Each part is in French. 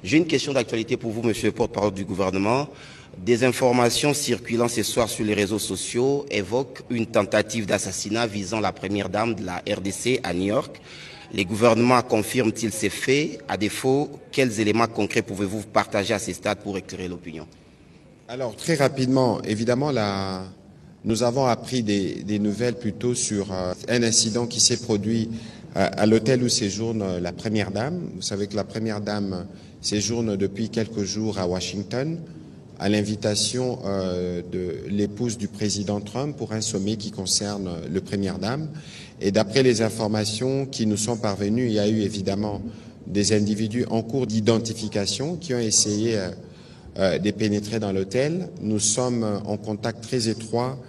J'ai une question d'actualité pour vous, monsieur le porte-parole du gouvernement. Des informations circulant ce soir sur les réseaux sociaux évoquent une tentative d'assassinat visant la première dame de la RDC à New York. Les gouvernements confirment-ils ces faits? À défaut, quels éléments concrets pouvez-vous partager à ce stade pour éclairer l'opinion? Alors, très rapidement, évidemment, nous avons appris des nouvelles plutôt sur un incident qui s'est produit à l'hôtel où séjourne la Première Dame. Vous savez que la Première Dame séjourne depuis quelques jours à Washington à l'invitation de l'épouse du président Trump pour un sommet qui concerne le Première Dame. Et d'après les informations qui nous sont parvenues, il y a eu évidemment des individus en cours d'identification qui ont essayé de pénétrer dans l'hôtel. Nous sommes en contact très étroit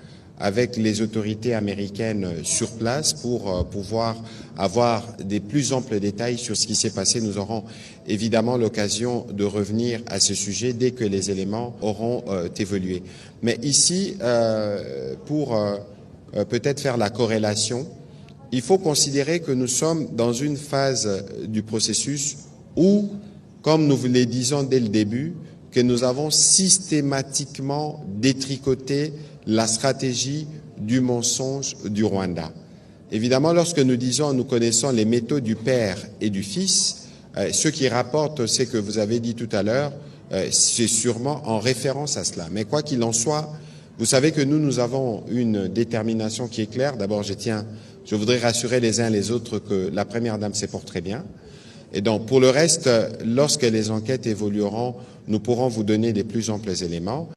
avec les autorités américaines sur place pour pouvoir avoir des plus amples détails sur ce qui s'est passé. Nous aurons évidemment l'occasion de revenir à ce sujet dès que les éléments auront évolué. Mais ici, pour peut-être faire la corrélation, il faut considérer que nous sommes dans une phase du processus où, comme nous vous le disons dès le début, que nous avons systématiquement détricoté la stratégie du mensonge du Rwanda. Évidemment, lorsque nous disons nous connaissons les méthodes du Père et du Fils, ce qui rapporte ce que vous avez dit tout à l'heure, c'est sûrement en référence à cela. Mais quoi qu'il en soit, vous savez que nous avons une détermination qui est claire. D'abord, je voudrais rassurer les uns les autres que la Première Dame se porte très bien. Et donc, pour le reste, lorsque les enquêtes évolueront, nous pourrons vous donner des plus amples éléments.